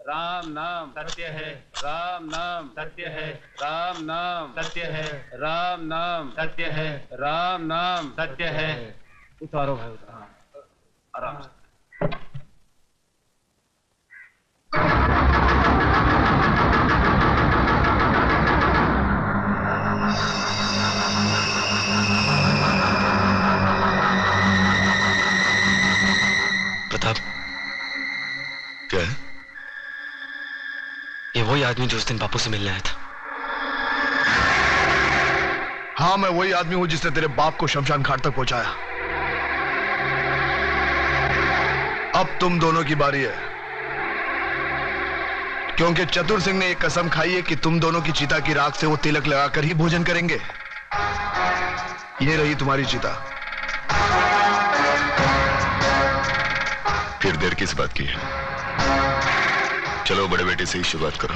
राम नाम सत्य है, राम नाम सत्य है, राम नाम सत्य है, राम नाम सत्य है, राम नाम सत्य है। उतारो भाई उतारो, आराम से। प्रताप, क्या है? ये वही आदमी जो उस दिन बापू से मिलने आया था। हाँ, मैं वही आदमी हूं जिसने तेरे बाप को शमशान घाट तक पहुंचाया। अब तुम दोनों की बारी है, क्योंकि चतुर सिंह ने एक कसम खाई है कि तुम दोनों की चिता की राख से वो तिलक लगाकर ही भोजन करेंगे। ये रही तुम्हारी चिता। फिर देर किस बात की है? चलो बड़े बेटे से ही शुरुआत करो।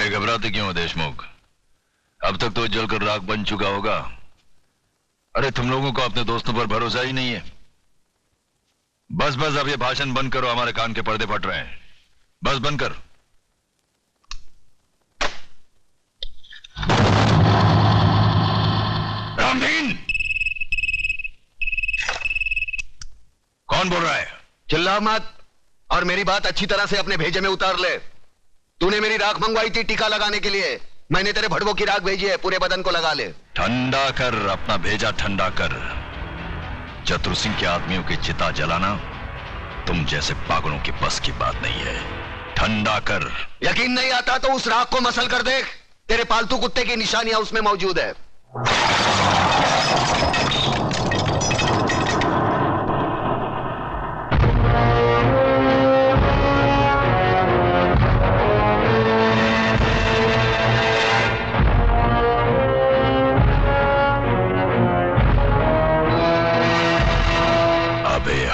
घबराते क्यों हो देशमुख? अब तक तो जलकर राख बन चुका होगा। अरे तुम लोगों को अपने दोस्तों पर भरोसा ही नहीं है। बस बस अब ये भाषण बंद करो, हमारे कान के पर्दे फट रहे हैं। बस बंद कर। रामदीन, कौन बोल रहा है? चिल्ला मत और मेरी बात अच्छी तरह से अपने भेजे में उतार ले। तूने मेरी राख मंगवाई थी टीका लगाने के लिए, मैंने तेरे भड़वों की राख भेजी है, पूरे बदन को लगा ले। ठंडा कर, अपना भेजा ठंडा कर। चतुर सिंह के आदमियों की चिता जलाना तुम जैसे पागलों की बस की बात नहीं है। ठंडा कर। यकीन नहीं आता तो उस राख को मसल कर देख, तेरे पालतू कुत्ते की निशानियां उसमें मौजूद है।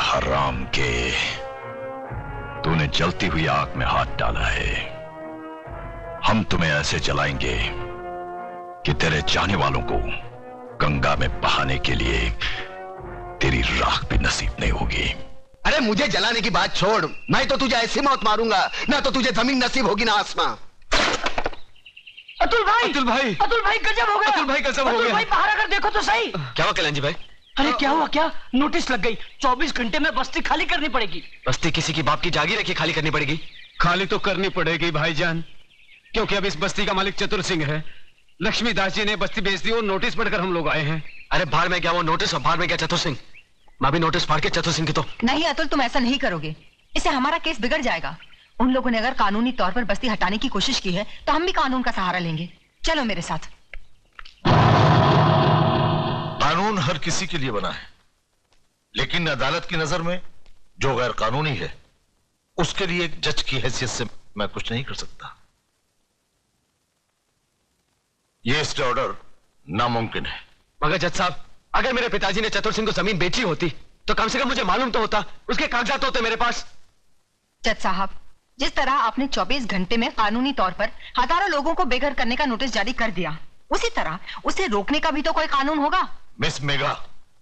हराम के, तूने जलती हुई आग में हाथ डाला है। हम तुम्हें ऐसे जलाएंगे कि तेरे चाहने वालों को गंगा में बहाने के लिए तेरी राख भी नसीब नहीं होगी। अरे मुझे जलाने की बात छोड़, मैं तो तुझे ऐसी मौत मारूंगा ना तो तुझे जमीन नसीब होगी ना आसमां। अतुल भाई, अतुल भाई, अतुल भाई गजब हो गया। अतुल भाई गजब हो गया। अतुल भाई बाहर आकर देखो तो सही। क्या हुआ कल्याण जी भाई? अरे क्या हुआ? क्या नोटिस लग गई, 24 घंटे में बस्ती खाली करनी पड़ेगी। बस्ती किसी की बाप की जागीर है कि खाली करनी पड़ेगी? खाली तो करनी पड़ेगी भाईजान, क्योंकि अब इस बस्ती का मालिक चतुर सिंह है। लक्ष्मीदास जी ने बस्ती बेच दी और नोटिस पढ़कर हम लोग आए हैं। अरे बाहर में क्या वो नोटिस और बाहर में क्या चतुर सिंह? मैं भी नोटिस फाड़ के चतुर सिंह की तो। नहीं अतुल, तुम ऐसा नहीं करोगे, इससे हमारा केस बिगड़ जाएगा। उन लोगों ने अगर कानूनी तौर पर बस्ती हटाने की कोशिश की है तो हम भी कानून का सहारा लेंगे। चलो मेरे साथ। कानून हर किसी के लिए बना है, लेकिन अदालत की नजर में जो गैर कानूनी है उसके लिए एक जज की हैसियत से मैं कुछ नहीं कर सकता। ये स्टे ऑर्डर नामुमकिन है। मगर जज साहब, अगर मेरे पिताजी ने चतुर सिंह को जमीन बेची होती तो कम से कम मुझे मालूम तो होता, उसके कागजात होते मेरे पास। जज साहब, जिस तरह आपने 24 घंटे में कानूनी तौर पर हजारों लोगों को बेघर करने का नोटिस जारी कर दिया, उसी तरह उसे रोकने का भी तो कोई कानून होगा। मिस मेघा,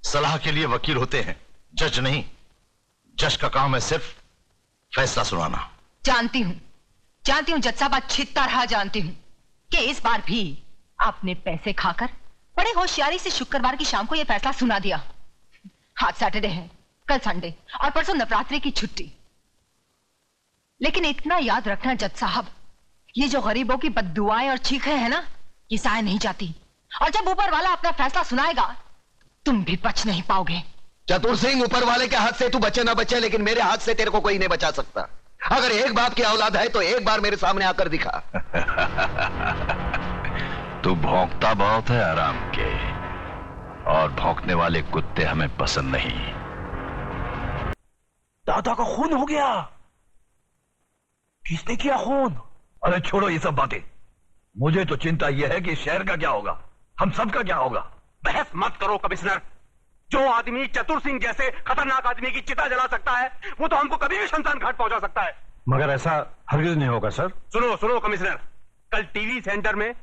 सलाह के लिए वकील होते हैं, जज नहीं। जज का काम है सिर्फ फैसला सुनाना। जानती हूँ जज साहब, अच्छी तरह जानती हूँ कि इस बार भी आपने पैसे खाकर बड़े होशियारी से शुक्रवार की शाम को यह फैसला सुना दिया। आज सैटरडे है, कल संडे और परसों नवरात्रि की छुट्टी। लेकिन इतना याद रखना जज साहब, ये जो गरीबों की बद्दुआएं और चीखें हैं ना, ये साए नहीं जाती। और जब ऊपर वाला अपना फैसला सुनाएगा, तुम भी बच नहीं पाओगे। चतुर सिंह, ऊपर वाले के हाथ से तू बचे ना बचे, लेकिन मेरे हाथ से तेरे को कोई नहीं बचा सकता। अगर एक बाप की औलाद है तो एक बार मेरे सामने आकर दिखा। तू भौंकता बहुत है आराम के, और भौंकने वाले कुत्ते हमें पसंद नहीं। दादा का खून हो गया। किसने किया खून? अरे छोड़ो ये सब बातें, मुझे तो चिंता यह है कि शहर का क्या होगा, हम सब का क्या होगा। बहस मत करो कमिश्नर। जो आदमी चतुर सिंह जैसे खतरनाक आदमी की चिता जला सकता है, वो तो हमको कभी भी शमशान घाट पहुंचा सकता है। मगर ऐसा हरगिज नहीं होगा सर। सुनो कमिश्नर, कल टीवी सेंटर में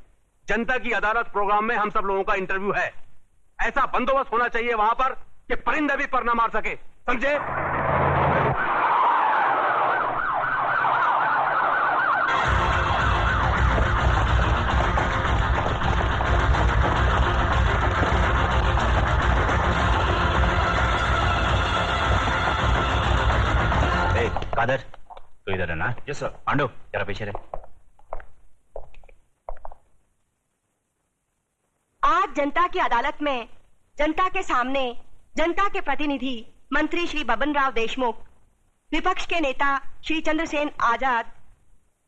जनता की अदालत प्रोग्राम में हम सब लोगों का इंटरव्यू है। ऐसा बंदोबस्त होना चाहिए वहां पर कि परिंदे भी पर ना मार सके, समझे? कादर, तो इधर है ना? Yes sir. पांडु, जरा पीछे रहे। आज जनता की अदालत में जनता के सामने जनता के प्रतिनिधि मंत्री श्री बबन राव देशमुख, विपक्ष के नेता श्री चंद्रसेन आजाद,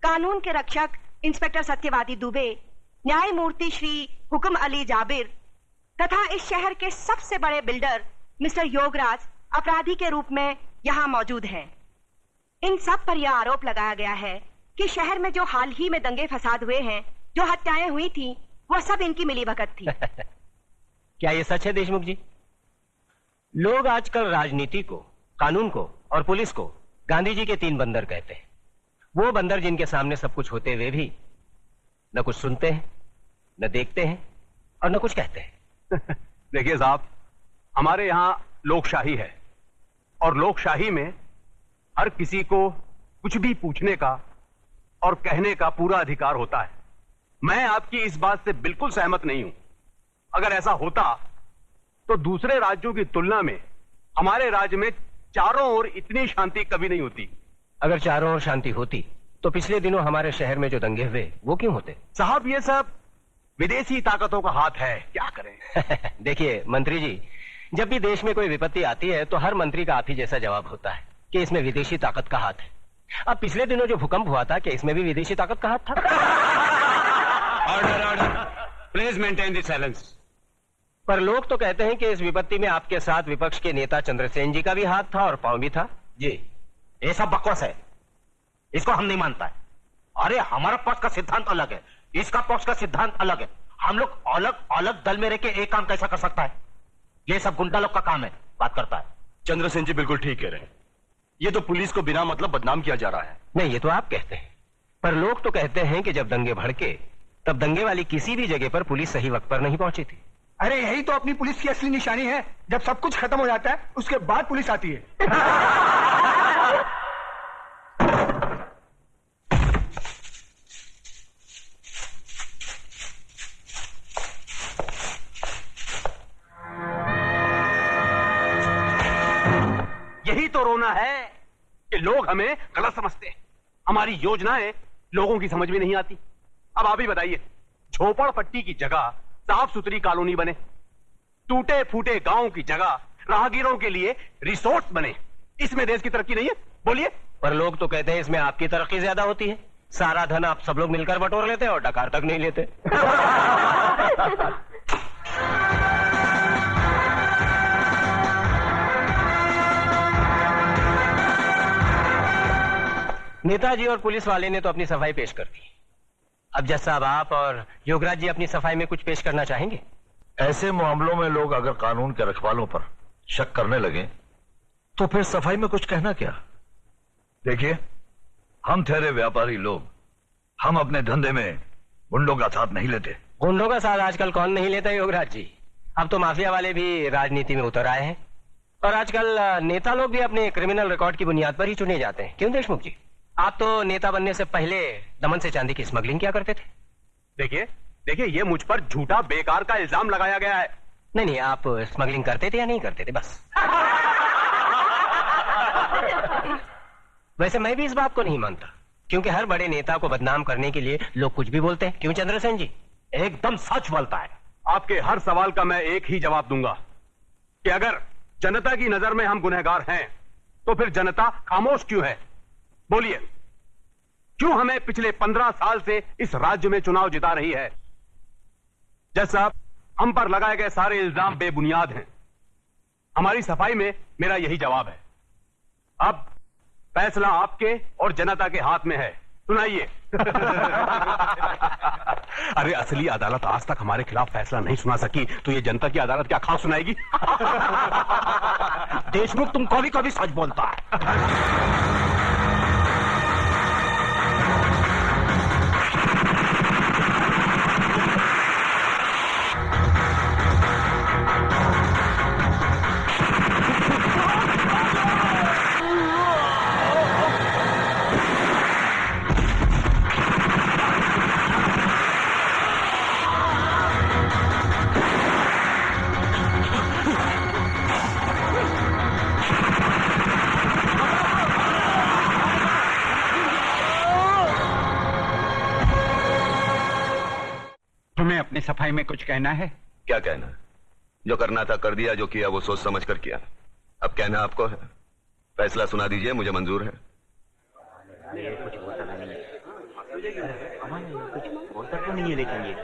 कानून के रक्षक इंस्पेक्टर सत्यवादी दुबे, न्यायमूर्ति श्री हुक्म अली जाबिर तथा इस शहर के सबसे बड़े बिल्डर मिस्टर योगराज अपराधी के रूप में यहाँ मौजूद हैं। इन सब पर यह आरोप लगाया गया है कि शहर में जो हाल ही में दंगे फसाद हुए हैं, जो हत्याएं हुई थी, वह सब इनकी मिलीभगत थी। क्या ये सच है देशमुख जी? लोग आजकल राजनीति को, कानून को और पुलिस को गांधी जी के 3 बंदर कहते हैं। वो बंदर जिनके सामने सब कुछ होते हुए भी न कुछ सुनते हैं, न देखते हैं और न कुछ कहते हैं। देखिए साहब, हमारे यहां लोकशाही है और लोकशाही में हर किसी को कुछ भी पूछने का और कहने का पूरा अधिकार होता है। मैं आपकी इस बात से बिल्कुल सहमत नहीं हूं। अगर ऐसा होता तो दूसरे राज्यों की तुलना में हमारे राज्य में चारों ओर इतनी शांति कभी नहीं होती। अगर चारों ओर शांति होती तो पिछले दिनों हमारे शहर में जो दंगे हुए वो क्यों होते? साहब, ये सब विदेशी ताकतों का हाथ है, क्या करें? देखिए मंत्री जी, जब भी देश में कोई विपत्ति आती है तो हर मंत्री का आप ही जैसा जवाब होता है कि इसमें विदेशी ताकत का हाथ है। अब पिछले दिनों जो भूकंप हुआ था, क्या इसमें भी विदेशी ताकत का हाथ था? Order, please maintain the silence. पर लोग तो कहते हैं कि इस विपत्ति में आपके साथ विपक्ष के नेता चंद्रसेन जी का भी हाथ था और पांव भी था। जी, ये सब बकवास है, इसको हम नहीं मानता है। अरे हमारा पक्ष का सिद्धांत अलग है, इसका पक्ष का सिद्धांत अलग है। हम लोग अलग अलग दल में रह के एक काम कैसा कर सकता है? ये सब गुंडा लोग का काम है, बात करता है। चंद्रसेन जी बिल्कुल ठीक कह रहे हैं। ये तो पुलिस को बिना मतलब बदनाम किया जा रहा है। नहीं, ये तो आप कहते हैं, पर लोग तो कहते हैं कि जब दंगे भड़के तब दंगे वाली किसी भी जगह पर पुलिस सही वक्त पर नहीं पहुंची थी। अरे यही तो अपनी पुलिस की असली निशानी है। जब सब कुछ खत्म हो जाता है उसके बाद पुलिस आती है। यही तो रोना है कि लोग हमें गलत समझते हैं। हमारी योजनाएं लोगों की समझ में नहीं आती। अब आप ही बताइए, झोपड़पट्टी की जगह साफ सुथरी कॉलोनी बने, टूटे फूटे गांव की जगह राहगीरों के लिए रिसोर्ट बने, इसमें देश की तरक्की नहीं है? बोलिए। पर लोग तो कहते हैं इसमें आपकी तरक्की ज्यादा होती है। सारा धन आप सब लोग मिलकर बटोर लेते हैं और डकार तक नहीं लेते। नेताजी और पुलिस वाले ने तो अपनी सफाई पेश कर दी। अब जज साहब, आप और योगराज जी अपनी सफाई में कुछ पेश करना चाहेंगे? ऐसे मामलों में लोग अगर कानून के रखवालों पर शक करने लगे तो फिर सफाई में कुछ कहना क्या? देखिए, हम ठहरे व्यापारी लोग, हम अपने धंधे में गुंडों का साथ नहीं लेते। गुंडों का साथ आजकल कौन नहीं लेता योगराज जी? अब तो माफिया वाले भी राजनीति में उतर आए हैं और आजकल नेता लोग भी अपने क्रिमिनल रिकॉर्ड की बुनियाद पर ही चुने जाते हैं। क्यों देशमुख जी, आप तो नेता बनने से पहले दमन से चांदी की स्मगलिंग किया करते थे। देखिए ये मुझ पर झूठा बेकार का इल्जाम लगाया गया है। नहीं, आप स्मगलिंग करते थे या नहीं करते थे? बस वैसे मैं भी इस बात को नहीं मानता, क्योंकि हर बड़े नेता को बदनाम करने के लिए लोग कुछ भी बोलते हैं। क्यों चंद्रसेन जी? एकदम सच बोलता है। आपके हर सवाल का मैं एक ही जवाब दूंगा कि अगर जनता की नजर में हम गुनहगार हैं तो फिर जनता खामोश क्यों है? बोलिए, क्यों हमें पिछले 15 साल से इस राज्य में चुनाव जिता रही है? जज साहब, हम पर लगाए गए सारे इल्जाम बेबुनियाद हैं। हमारी सफाई में मेरा यही जवाब है। अब फैसला आपके और जनता के हाथ में है। सुनाइए। अरे असली अदालत आज तक हमारे खिलाफ फैसला नहीं सुना सकी तो ये जनता की अदालत क्या खास सुनाएगी? देशमुख, तुम कभी कभी सच बोलता है। अपनी सफाई में कुछ कहना है? क्या कहना? जो करना था कर दिया, जो किया वो सोच समझ कर किया। अब कहना आपको है। फैसला सुना दीजिए, मुझे मंजूर है। कुछ होता नहीं है, कुछ होता तो नहीं है, लेकिन ये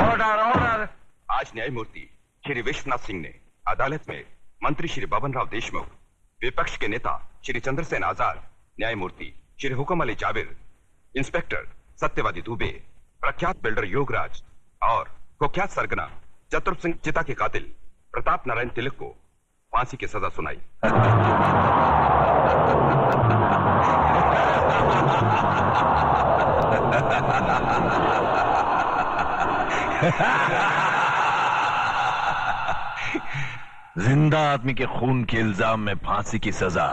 ऑर्डर। आज न्यायमूर्ति श्री विश्वनाथ सिंह ने अदालत में मंत्री श्री बबन राव देशमुख, विपक्ष के नेता श्री चंद्रसेन आजाद, न्यायमूर्ति श्री हुकम अली जाबिर, इंस्पेक्टर सत्यवादी दुबे, प्रख्यात बिल्डर योगराज और कुख्यात सरगना चतुर सिंह चिता के कातिल प्रताप नारायण तिलक को फांसी की सजा सुनाई। जिंदा आदमी के खून के इल्जाम में फांसी की सजा।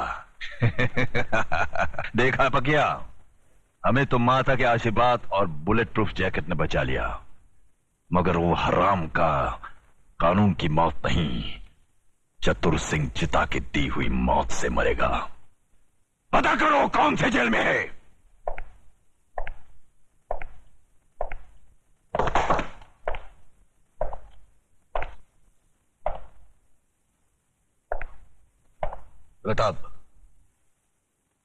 देखा पकिया, हमें तो माता के आशीर्वाद और बुलेट प्रूफ जैकेट ने बचा लिया, मगर वो हराम का कानून की मौत नहीं, चतुर सिंह चिता की दी हुई मौत से मरेगा। पता करो कौन से जेल में है। प्रताप,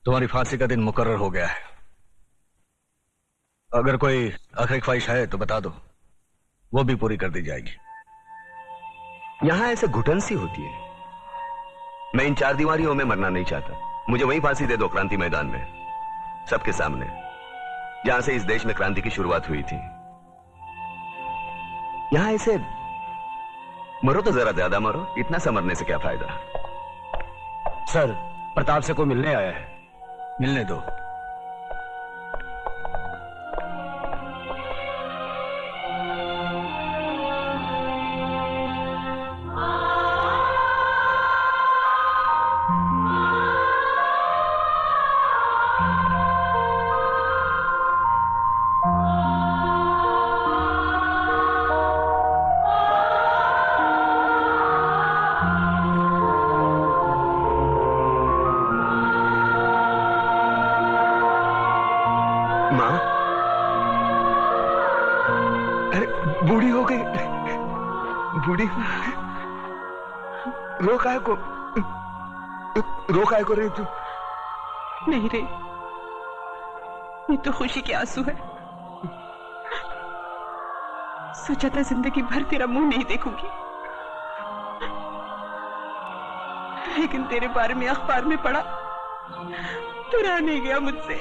तुम्हारी फांसी का दिन मुकर्रर हो गया है। अगर कोई आखिरी ख्वाहिश है तो बता दो, वो भी पूरी कर दी जाएगी। यहां ऐसे घुटन सी होती है। मैं इन चार दीवारियों में मरना नहीं चाहता। मुझे वहीं फांसी दे दो, क्रांति मैदान में, सबके सामने, जहां से इस देश में क्रांति की शुरुआत हुई थी। यहां ऐसे मरो तो जरा ज्यादा मरो, इतना सा मरने से क्या फायदा। सर, प्रताप से कोई मिलने आया है। मिलने दो। रोका को रही तू? नहीं रे, ये तो खुशी के आंसू है। सोचा था जिंदगी भर तेरा मुंह नहीं देखूंगी, लेकिन तेरे बारे में अखबार में पढ़ा तू रह नहीं गया मुझसे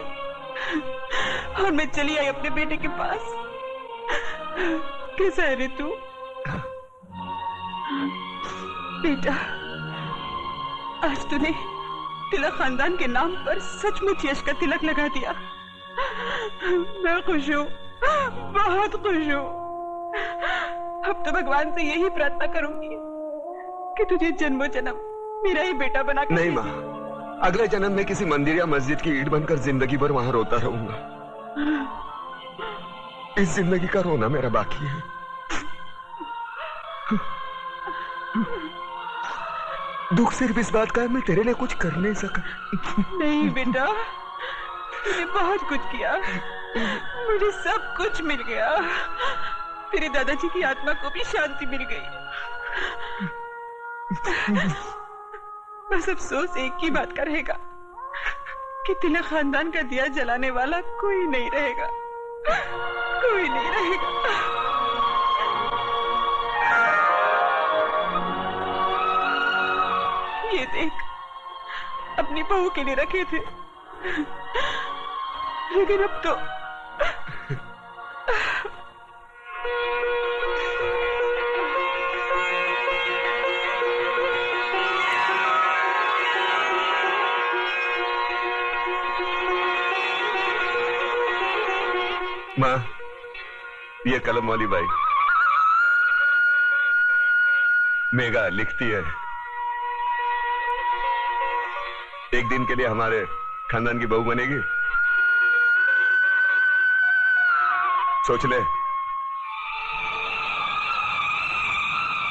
और मैं चली आई अपने बेटे के पास। कैसा है रे तू? बेटा, आज तूने तिलक खानदान के नाम पर सचमुच यश का तिलक लगा दिया। मैं खुश हूँ, बहुत खुश हूँ। अब तो भगवान से यही प्रार्थना करूंगी कि तुझे जन्मों जन्म मेरा ही बेटा बना कर। नहीं माँ, अगले जन्म में किसी मंदिर या मस्जिद की ईंट बनकर जिंदगी भर वहां रोता रहूंगा। इस जिंदगी का रोना मेरा बाकी है। दुख सिर्फ इस बात का है मैं तेरे लिए कुछ कर नहीं सका। नहीं बेटा, तूने बहुत कुछ किया, मुझे सब कुछ मिल गया। तेरे दादाजी की आत्मा को भी शांति मिल गई। बस अफसोस एक ही बात का रहेगा कि तिलक खानदान का दिया जलाने वाला कोई नहीं रहेगा, कोई नहीं रहेगा। ये देख, अपनी बहू के लिए रखे थे, लेकिन अब तो माँ, ये कलम वाली बाई मेघा लिखती है, एक दिन के लिए हमारे खानदान की बहू बनेगी। सोच ले।